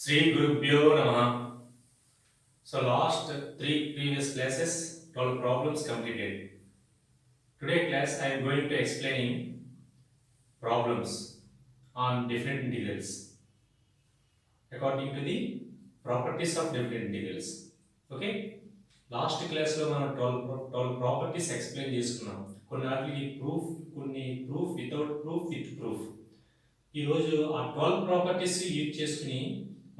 Sri Gurubhyo Namaha. So last three previous classes, 12 problems completed. Today class I am going to explaining problems on different integrals according to the properties of different integrals. Okay? Last క్లాస్లో మనం 12 properties explain చేసుకున్నాం. కొన్ని వాటికి proof, కొన్ని proof without proof, with proof. ఈరోజు ఆ 12 properties use చేసుకుని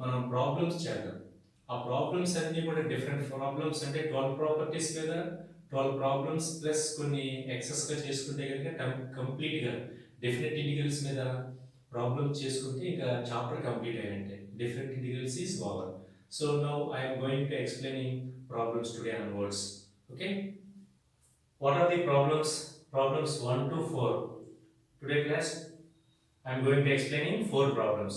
మనం ప్రాబ్లమ్స్ చేద్దాం. ఆ ప్రాబ్లమ్స్ అన్నీ కూడా డిఫరెంట్ ప్రాబ్లమ్స్ అంటే 12 ప్రాపర్టీస్ కదా, 12 ప్రాబ్లమ్స్ ప్లస్ కొన్ని ఎక్సెస్గా చేసుకుంటే కనుక కంప్లీట్గా డెఫినెట్ ఇంటిగ్రల్స్ మీద ప్రాబ్లమ్ చేసుకుంటే ఇంకా చాప్టర్ కంప్లీట్ అయినట్టే. Different integrals is over. So now I am going to explaining problems today onwards. Okay? What are the problems? Problems 1 to 4. Today class I am going to explaining 4 problems.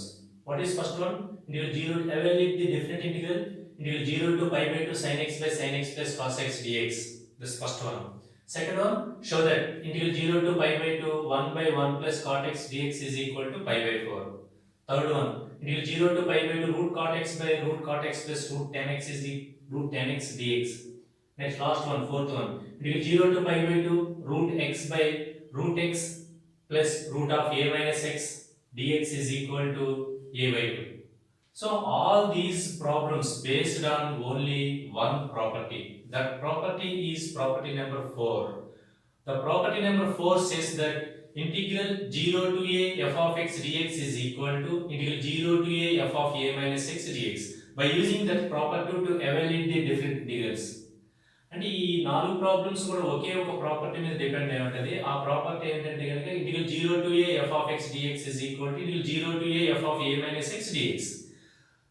What is first one? Integral 0, evaluate the definite integral. Integral 0 to pi by 2 sin x by sin x plus cos x dx. This first one. Second one, show that integral 0 to pi by 2 1 by 1 plus cot x dx is equal to pi by 4. Third one, integral 0 to pi by 2 root cot x by root cot x plus root tan x is the root tan x dx. Next, last one, fourth one, integral 0 to pi by 2 root x by root x plus root of a minus x dx is equal to a by 2. So all these problems based on only one property. That property is property number 4. The property number 4 says that integral 0 to a f of x dx is equal to integral 0 to a f of a minus x dx. By using that property to evaluate the different integrals. అంటే ఈ 4 problems కూడా ఒకే ఒక property మీద depend అయి ఉంటుంది. ఆ property ఏంటంటే కనుక integral 0 to a f of x dx is equal to integral 0 to a f of a minus x dx.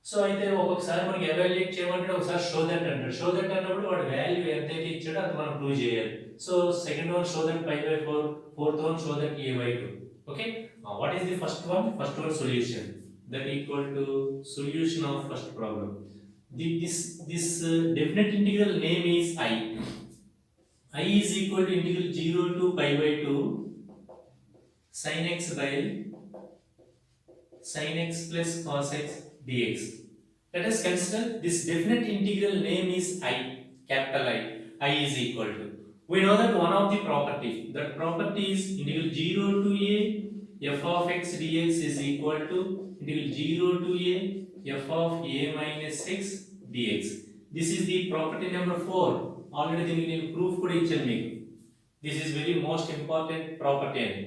So అయితే ఒక్కొక్కసారి మనకి ఎవాల్యుయేట్ చేయమంటే ఒకసారి షో దట్ అంటాడు. షో దట్ అన్నప్పుడు వాడు వాల్యూ ఎంతైతే ఇచ్చాడో అది మనం ప్రూవ్ చేయాలి. So second one show that pi by 4, fourth one show that a by 2. Okay? Now what is the first one? First one solution. That equal to solution of first problem. This definite integral name is I. I is equal to integral 0 to pi by 2 sin x by sin x plus cos x dx. Let us consider this definite integral name is I, capital I. I is equal to. We know that one of the property. That property is integral 0 to a f of x dx is equal to integral 0 to a f of a minus x dx. This is the property number 4. Already దీనికి నేను proof కూడా ఇచ్చాను మీకు. This is very most important property అని.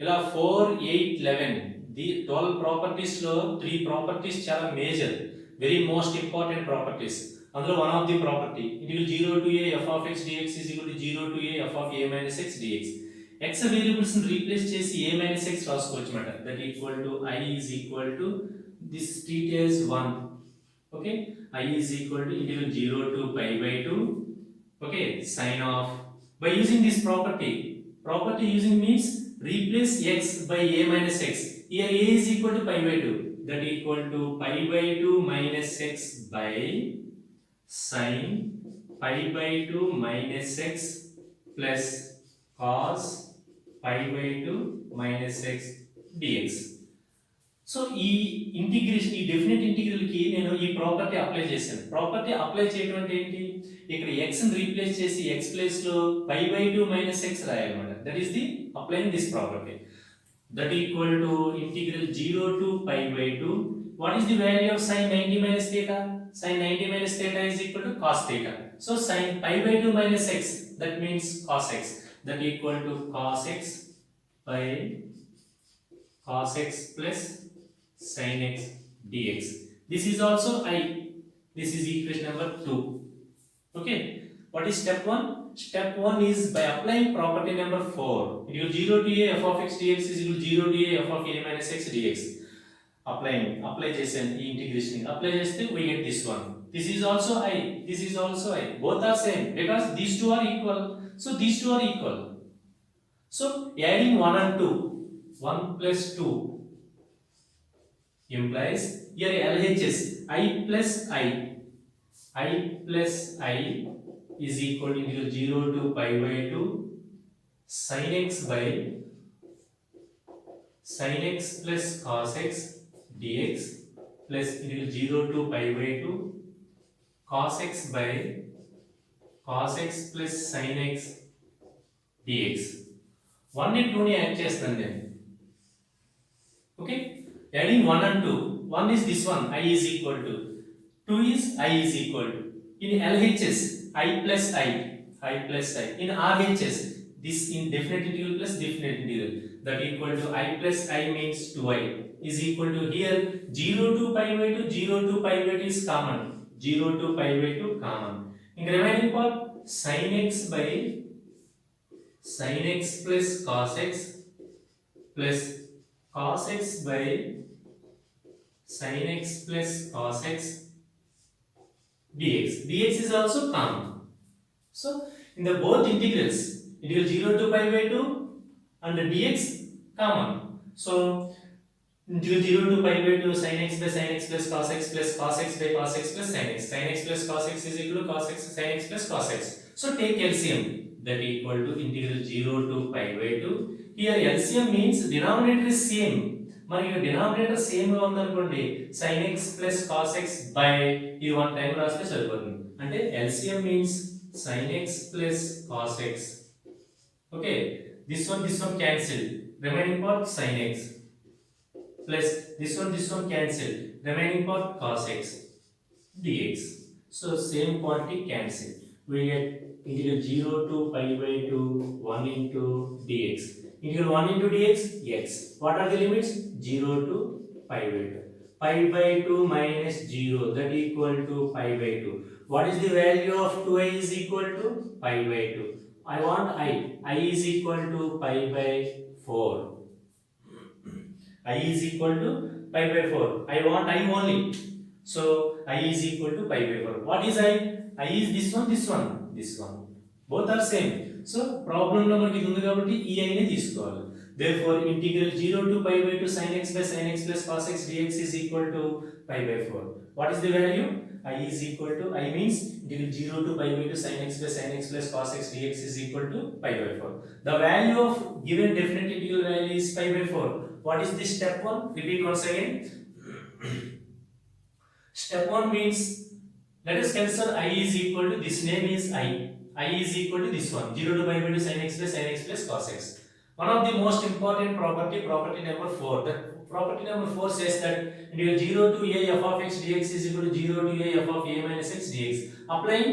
ఇలా 4, 8, 11 the 12 properties లో 3 properties చాలా major, very most important properties. అందులో one of the property integral 0 to a f of x dx is equal to 0 to a f of a minus x dx. x variables ని replace చేసి a minus x రాసుకోవచ్చు అన్నమాట. That equal to I is equal to this treat as 1. Okay, I is equal to integral 0 to pi by 2, okay, sin of, by using this property using means replace x by a minus x. Here a is equal to pi by 2, that equal to pi by 2 minus x by sin pi by 2 minus x plus cos pi by 2 minus x dx. So ఈ integration, ఈ definite integral కి నేను ఈ property apply చేశాను. Property apply చేయడం అంటే ఏంటి? ఇక్కడ x ని రీప్లేస్ చేసి x ప్లేస్ లో pi by 2 minus x రాయాలన్నమాట. That is the applying this property. That equal to integral 0 to pi by 2. What is the value of sin 90 minus theta? Sin 90 minus theta is equal to cos theta. So sin pi by 2 minus x, that means cos x. That equal to cos x by cos x plus sin x dx. This is also I. This is equation number 2. Okay. What is step 1? Step 1 is by applying property number 4. Integral 0 to a f of x dx is equal to 0 to a f of a minus x dx. Apply చేసాను ఈ integration. Apply చేస్తే we get this one. This is also I. This is also I. Both are same because these two are equal. So these two are equal. So adding 1 and 2, 1 plus 2 implies here LHS I plus I plus I is equal to integral 0 to pi by 2 sin x by sin x plus cos x dx plus integral 0 to pi by 2 cos x by cos x plus sin x dx. 1 ని 2 ని add చేస్తాను నేను. Okay, adding 1 and 2, 1 is this one, I is equal to, 2 is I is equal to. In LHS, I plus I plus I. In RHS, this indefinite integral plus definite integral, that equal to I plus I means 2I is equal to, here 0 to pi by 2, 0 to pi by 2 is common, 0 to pi by 2 common. In remaining part, sin x by sin x plus cos x plus cos x by sin x plus cos x dx. dx is also common. So in the both integrals, integral 0 to pi by 2 and dx common. So integral 0 to pi by 2 sin x by sin x plus cos x by cos x plus sin x. Sin x plus cos x is equal to cos x sin x plus cos x. So take LCM, that equal to integral 0 to pi by 2. Here LCM means denominator is same. మనకి denominator same గా ఉందనుకోండి, sin x plus cos x by ఈ one time రాస్తే సరిపోతుంది. అంటే LCM means sin x plus cos x. Okay, this one cancel, remaining part sin x plus this one cancel, remaining part cos x dx. So same quantity cancel, we get integral 0 to pi by 2 1 into dx. Integral 1 into dx x. What are the limits? 0 to pi by 2. Pi by 2 minus 0, that equal to pi by 2. What is the value of 2i is equal to pi by 2. I want I. I is equal to pi by 4. I is equal to pi by 4. I want I only. So I is equal to pi by 4. What is I? I is this one, this one, this one. Both are same. So problem number ఇది ఉంది కాబట్టి ఈ I ని తీసుకోవాలి. Therefore integral 0 to pi by 2 sin x by sin x plus cos x dx is equal to pi by 4. What is the value? I is equal to, I means integral 0 to pi by 2 sin x by sin x plus cos x dx is equal to pi by 4. The value of given definite integral value is pi by 4. What is this step 1? Repeat once again. Step 1 means, let us consider I is equal to, this name is I. I is equal to this one, 0 to pi by 2 sin x plus cos x. One of the most important property number 4. That property number 4 says that integral 0 to a f of x dx is equal to 0 to a f of a minus x dx. Applying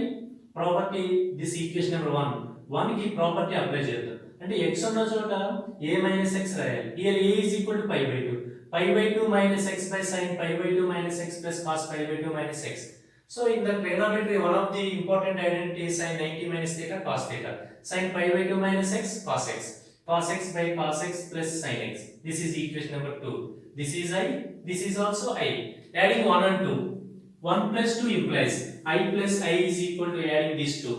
property, this equation number 1. 1 की property apply చేద్దాం. అంటే x ఉన్న చోట a minus x రాయాలి. Here a is equal to pi by 2. Pi by 2 minus x by sin pi by 2 minus x plus cos pi by 2 minus x. So in the trigonometry, one of the important identity is sin 90 minus theta cos theta. Sin pi by 2 minus x cos x. Cos x by cos x plus sin x. This is equation number 2. This is I. This is also I. Adding 1 and 2. 1 plus 2 implies I plus I is equal to adding these two.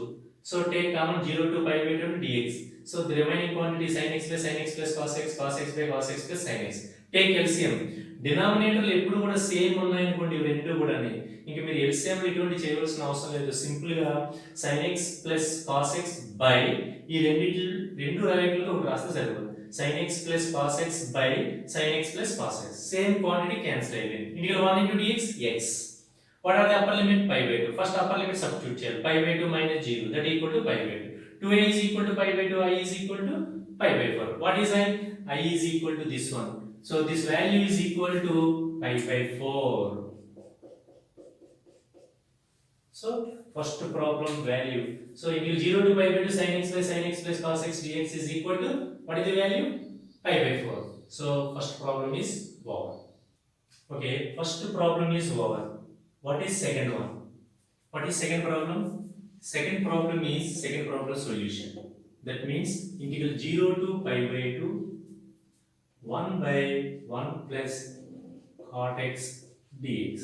So take common 0 to pi by 2 dx. So the remaining quantity sin x plus cos x by cos x plus sin x. Take LCM. డినామినేటర్లు ఎప్పుడు కూడా same ఉన్నాయనుకోండి, రెండు కూడా ఇంక మీరు LCM ఇటువంటి చేయవలసిన అవసరం లేదు. సింపుల్ గా sin x plus cos x by ఈ రెండు రైట్లలో ఒకటి రాస్తే సరిపోతుంది. sin x plus cos x by sin x plus cos x. Same quantity cancel అయిపోయింది. ఇంటిగ్రల్ 1 into dx x. What are the upper limit? Pi by 2. First upper limit substitute చేయాలి. Pi by 2 minus 0, that equal to pi by 2. 2a is equal to pi by 2, I is equal to pi by 4. What is I? I is equal to this one. So this value is equal to pi by 4. So first problem value. So integral 0 to pi by 2 sin x plus cos x dx is equal to, what is the value? Pi by 4. So first problem is over. Okay, first problem is over. What is second one? What is second problem? Second problem is second problem solution. That means integral 0 to pi by 2 1 by 1 plus cot x dx.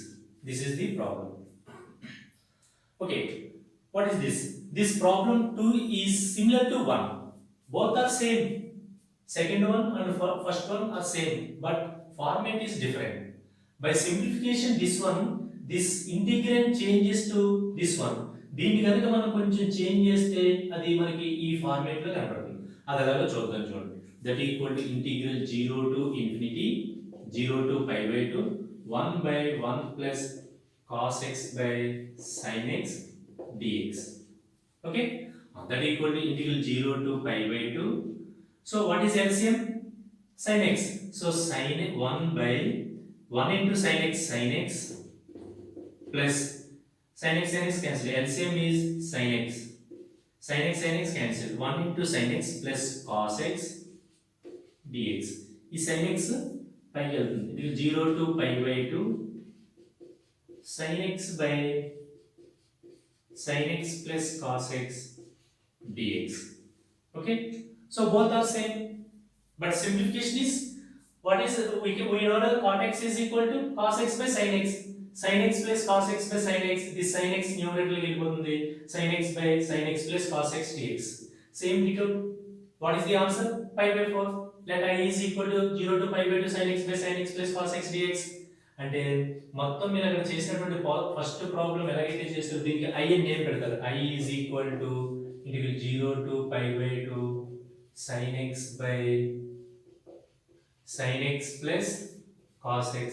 This is the problem. Okay, what is this? This problem 2 is similar to 1. Both are same. Second one and first one are same, but format is different. By simplification, this integrand changes to this one. దీన్ని కనుక మనం కొంచెం change చేస్తే అది మనకి ఈ format లో కనబడుతుంది. అది ఎలాగో చూద్దాం చూడండి. That equal to integral 0 to infinity 0 to pi by 2 1 by 1 plus cos x by sin x dx. Okay, that equal to integral 0 to pi by 2. So what is LCM? Sin x. So sin 1 by 1 into sin x plus sin x cancel. LCM is sin x. Sin x cancel. 1 into sin x plus cos x dx. ఈ sin x పైకి వెళ్తుంది. ఇది 0 to pi by 2 sin x by sin x plus cos x dx. Okay, so both are same, but simplification is what is we know that cot x is equal to cos x by sin x. Sin x plus cos x by sin x. This sin x numerator కి వెళ్ళిపోతుంది. Sin x by sin x plus cos x dx. Same dito. What is the answer? Pi by 4. Let I is equal to 0 to pi by 2 sin x by sin x plus cos x dx. అంటే మొత్తం మీరు అక్కడ చేసినటువంటి first problem ఎలాగైతే చేస్తారో దీనికి I అని name పెడతారు. I is equal to integral 0 to pi by 2 sin x by sin x plus cos x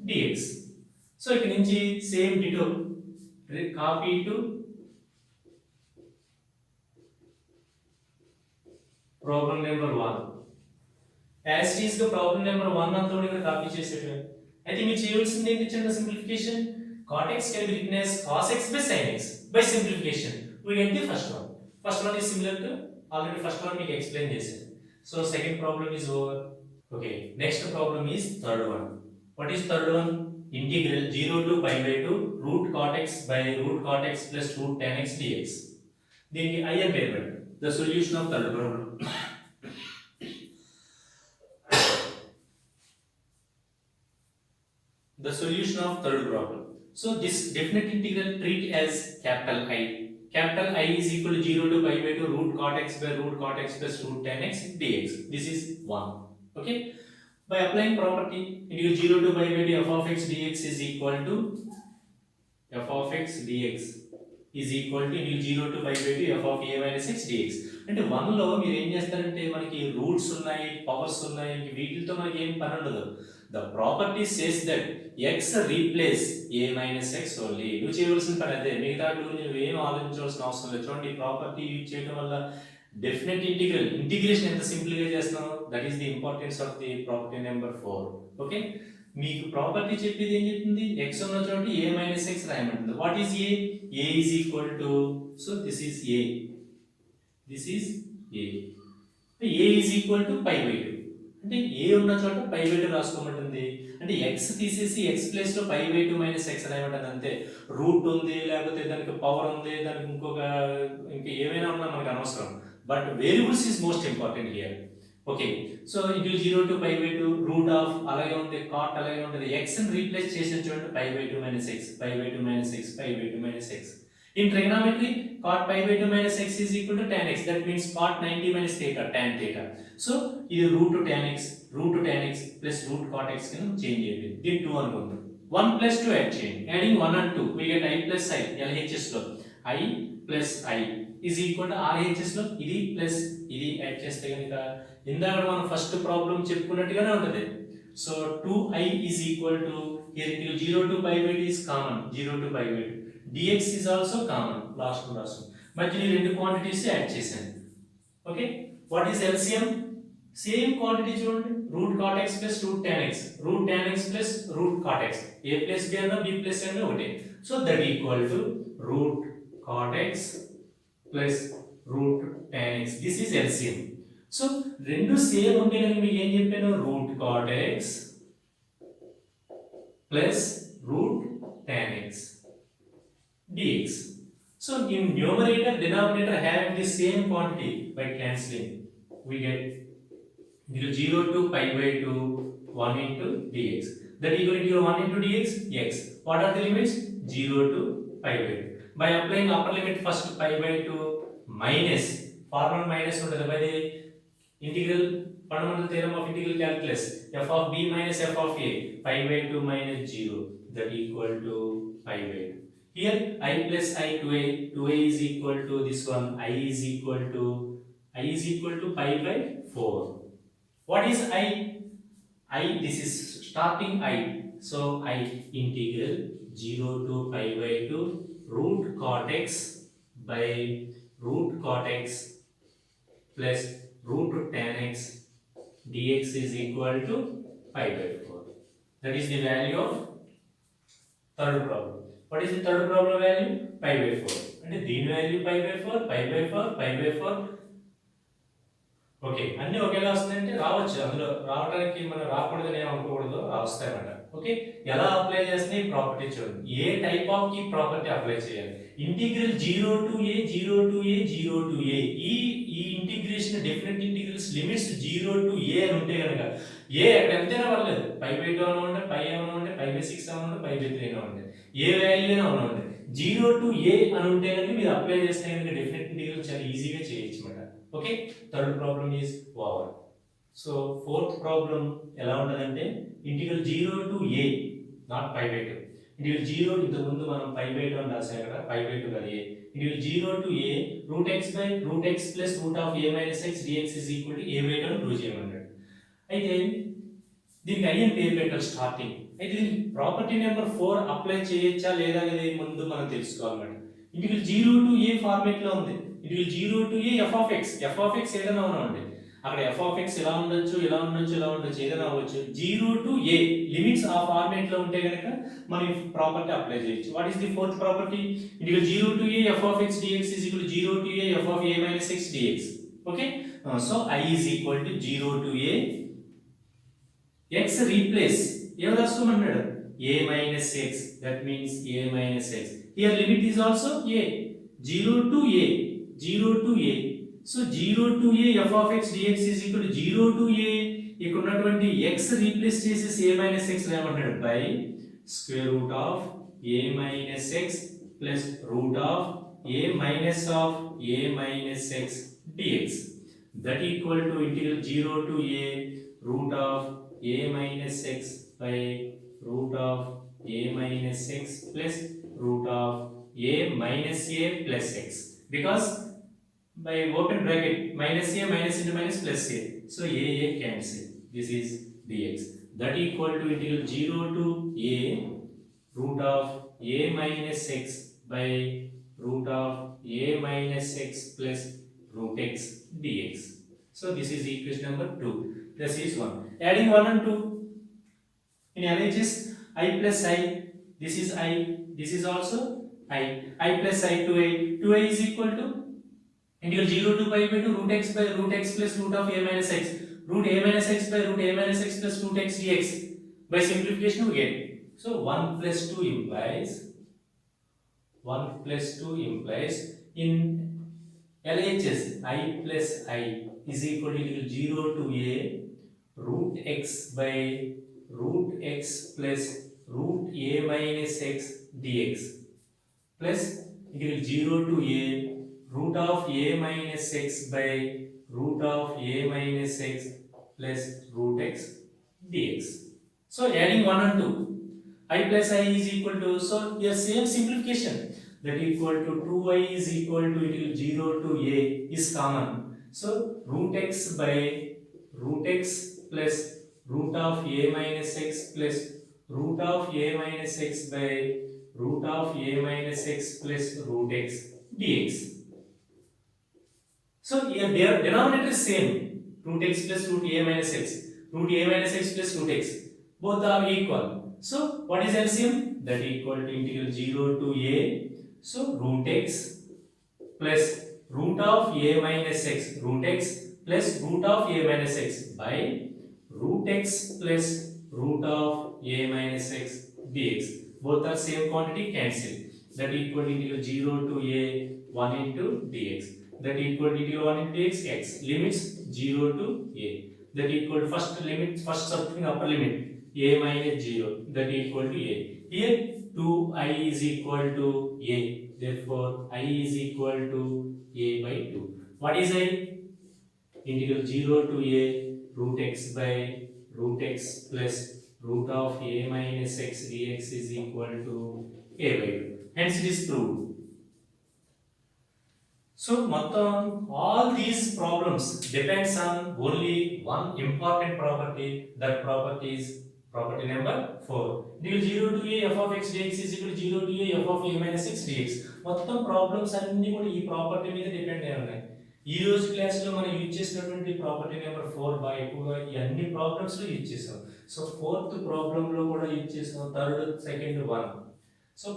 dx. So ఇక్కడ నుంచి same ditto copy to problem number 1. As it is గా problem number 1 అంతా కూడా ఇక్కడ copy చేసేటప్పుడు అయితే మీరు చేయవలసింది ఏంటి? చిన్న simplification. cot x can be written as cos x by sin x. By simplification we get the first one. First one is similar to already first one మీకు explain చేశాను. So second problem is over. Okay, next problem is third one. What is third one? Integral 0 to pi by 2 root cot x by root cot x plus root tan x dx. దీనికి I అని పేరు పెట్టండి. The solution of third problem. The solution of third problem. So this definite integral treat as capital I. Capital I is equal to 0 to pi by 2 root cot x by root cot x plus root tan x dx. This is 1. Okay. By applying property, integral 0 to pi by 2 f of x dx is equal to f of x dx is equal to integral 0 to pi by 2 f of a minus x dx. అంటే 1 లో మీరు ఏం చేస్తారంటే మనకి roots ఉన్నాయి, powers ఉన్నాయి, వీటితో మనకి ఏం పని ఉండదు. The property says that x replace a minus x only. నువ్వు చేయవలసిన పని అదే. మిగతా నువ్వు ఏం ఆలోచించవలసిన అవసరం లేదు. చూడండి, ప్రాపర్టీ యూజ్ చేయడం వల్ల డెఫినెట్ ఇంటిగ్రేషన్ ఎంత సింపుల్ గా చేస్తున్నావు. That is the importance of the property number 4. Okay, మీకు ప్రాపర్టీ చెప్పేది ఏం చెప్తుంది? x ఉన్న చోట a మైనస్ x రాయమంటుంది. What is a? a is equal to, so this is a, this is a. a is equal to pi by 2. అంటే a ఉన్న చోట pi by 2 రాసుకోమంటుంది. అంటే x తీసేసి x ప్లేస్ లో pi by 2 మైనస్ x రాయమంటుంది అంతే. Route ఉంది, లేకపోతే దానికి పవర్ ఉంది, దానికి ఇంకా ఏమైనా ఉన్నా మనకు అనవసరం. But variables is most important here. Okay, so into 0 to pi by 2 root of అలాగే ఉంది, కాట్ అలాగే ఉంటుంది. x ని రీప్లేస్ చేసిన చూడండి, pi by 2 minus x, pi by 2 minus x, pi by 2 minus x. In trigonometry, cot pi by 2 minus x is equal to tan x. That means cot 90 minus theta, tan theta. So ఇది root to tan x plus root cot x కింద change చేయండి. దీని 2 అనుకుందాం. 1 plus 2 add చేయండి. Adding 1 and 2, we get I plus I. LHS లో I plus I is equal to RHS లో ఇది plus ఇది యాడ్ చేస్తే కనుక ఇందాక మనం ఫస్ట్ ప్రాబ్లం చెప్పుకున్నట్టుగానే ఉంటుంది. So 2I is equal to, here 0 to pi by 2 is common, 0 to pi by 2. dx is also common, last one also. మధ్యలో ఈ రెండు క్వాంటిటీస్ యాడ్ చేశాను. Okay, what is LCM? Same quantity చూడండి, root cot x plus root tan x, root tan x plus root cot x. a plus b అన్న b plus అన్న ఒకటే. So that equal to root cot x plus root tan x. This is LCM. So రెండు same ఉంటే కనుక మీకు ఏం చెప్పాను? Root cot x plus root tan x dx. So in numerator denominator having the same quantity, by cancelling we get 0 to pi by 2 1 into dx. That equal to 1 into dx x. What are the limits? 0 to pi by 2. By applying upper limit first pi by 2 minus formula minus ఉంటుంది. By the integral fundamental theorem of integral calculus, f of b minus f of a, pi by 2 minus 0, that equal to pi by 2. Here I plus I 2a is equal to this one, I is equal to pi by 4. What is I? This is starting I. So I integral 0 to pi by 2 root cot x by root cot x plus root tan x dx is equal to pi by 4. That is the value of third problem. What is the third problem value? Pi by 4. అంటే దీని value pi by 4, pi by 4, pi by 4. Okay, అన్ని ఒకేలా వస్తాయంటే రావచ్చు. అందులో రావడానికి మనం రాకూడదని ఏమనుకోకూడదు, వస్తాయన్నమాట. ఓకే, ఎలా అప్లై చేస్తే ఈ ప్రాపర్టీ చూడండి. ఏ టైప్ ఆఫ్ కి ప్రాపర్టీ అప్లై చేయాలి? Integral 0 to a 0 to a 0 to a ఈ integration different integrals limits 0 to a అని ఉంటే కనుక ఏ అక్కడ ఎంతైనా పర్లేదు, పై బై 2 అని ఉంటే, పై ఏమైనా ఉంటే, పై బై 6 అని ఉంటే, పై బై 3 అని ఉంటే, ఏ వాల్యూ అయినా ఉంటే 0 to a అని ఉంటే కనుక మీరు అప్లై చేస్తే కనుక డిఫరెంట్ ఇంటిగ్రల్ చాలా ఈజీగా చేయొచ్చు అన్నమాట. Okay, third problem is over. So fourth problem ఎలా ఉంటదంటే integral 0 to a not pi by 2. Integral 0 ఇంతకు ముందు మనం పై బై 2 అని రాసాం కదా, పై బై 2 కదా. Integral 0 to a root x by root x plus root of a minus x dx is equal to a by 2 అని ప్రూవ్ చేయమన్నాడు. అయితే దీనికి అయ్యే పేరు పెట్టాలి స్టార్టింగ్. అయితే దీనికి ప్రాపర్టీ నెంబర్ 4 అప్లై చేయొచ్చా లేదా అనేది ముందు మనం తెలుసుకోవాలన్నమాట. ఇంటిగ్రల్ 0 to a ఫార్మేట్ లో ఉంది. Integral 0 to a f of x ఏదైనా ఉండండి, అక్కడ f of x ఎలా ఉండొచ్చు, ఎలా ఉండొచ్చు, ఎలా ఉండొచ్చు, ఏదైనా అవ్వచ్చు. 0 to a లిమిట్స్ ఆ ఫార్మేట్ లో ఉంటే గనుక మనం ప్రాపర్టీ అప్లై చేయొచ్చు. What is the fourth property? Integral 0 to a f of x dx is equal to 0 to a f of a minus x dx. Okay, so I is equal to 0 to a x replace ఏం రాసుకోమన్నాడు? a minus x, that means a minus x. Here limit is also a. 0 to a 0 to a. So 0 to a f of x dx is equal to 0 to a ఇక్కడ ఉన్నటువంటి x replace చేసేసి a minus x రాయమంటాడు by square root of a minus x plus root of a minus x dx. That equal to integral 0 to a root of a minus x by root of a minus x plus root of a minus a plus x. Because by open bracket minus a minus into minus plus a, so a cancel. This is dx. That equal to integral 0 to a root of a minus x by root of a minus x plus root x dx. So this is equation number 2. This is 1. Adding 1 and 2 in arranges I plus I. This is I. This is also I. I plus I 2i. 2i is equal to integral 0 to pi by 2 root x by root x plus root of a minus x. Root a minus x by root a minus x plus root x dx. By simplification we get. So 1 plus 2 implies in LHS I plus I is equal to integral 0 to a root x by root x plus root a minus x dx plus integral 0 to a root of a minus x by root of a minus x plus root x dx. So adding 1 and 2, I plus I is equal to, so here same simplification, that equal to 2i is equal to integral 0 to a is common. So root x by root x plus root of a minus x plus root of a minus x by root of a minus x plus root x dx. So here their denominator is same, root x plus root a minus x, root a minus x plus root x, both are equal. So what is LCM? That equal to integral 0 to a, so root x plus root of a minus x, root x plus root of a minus x by root x plus root of a minus x dx. Both are same quantity, cancel. That equal to integral 0 to a 1 into dx. That equal to integral 1 into dx x. Limits 0 to a. That equal to first limit, first something upper limit a minus 0. That equal to a. Here 2i is equal to a. Therefore I is equal to a by 2. What is I? Integral 0 to a root x by root x plus root of a minus x dx is equal to a by 2. Hence it is proved. So all these problems depends on only one important property. That property is property number 4 integral 0 to a f of x dx is equal to 0 to a f of a minus x dx. మొత్తం problems అన్ని కూడా ఈ property మీద depend అయి ఉన్నాయి. ఈ రోజు class లో మనం యూజ్ చేసినటువంటి ప్రాపర్టీ నెంబర్ 4 బాగా ఎక్కువగా ఈ అన్ని ప్రాబ్లమ్స్ లో యూజ్ చేసాం. సో ఫోర్త్ ప్రాబ్లమ్ లో కూడా యూజ్ చేసాం, third second 1. So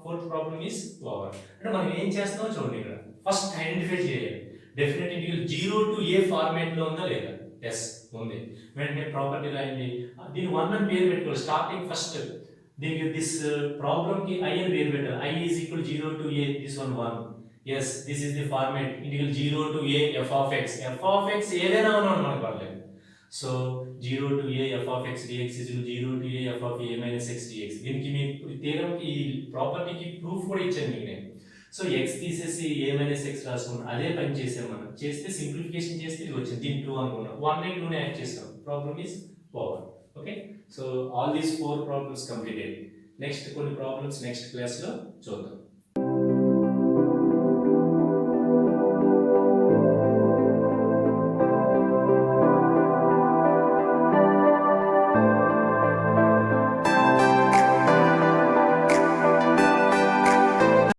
fourth problem is over. అంటే మనం ఏం చేస్తామో చూడండి, ఇక్కడ ఫస్ట్ ఐడెంటిఫై చేయాలి definite integral 0 to a format లో ఉందా లేదా. ఎస్ ఉంది. వెంటనే ప్రాపర్టీ రాయండి, దీని 1 అని పేరు పెట్టుకోవాలి. స్టార్టింగ్ ఫస్ట్ దీనికి దిస్ ప్రాబ్లమ్ కి i అని పేరు పెట్టాలి. i is equal 0 to a, this one 1. yes, this is the format integral 0 to a f of x. f of x ఏదైనా ఉన్నాను మనకు పర్లేదు. So 0 to a f of x dx is equal 0 to a f of a minus x dx. దీనికి మీ theorem ఈ ప్రాపర్టీకి proof కూడా ఇచ్చాను మీకు నేను. సో x తీసేసి a minus x రాసుకున్నాం, అదే పని చేసాం. మనం చేస్తే సింప్లిఫికేషన్ చేస్తే ఇది వచ్చింది. దీని 2 అనుకున్నాం, 1 ని 2 ని యాడ్ చేస్తాం. Problem is over. Okay, so all these 4 problems completed. Next కొన్ని ప్రాబ్లమ్స్ నెక్స్ట్ క్లాస్ లో చూద్దాం.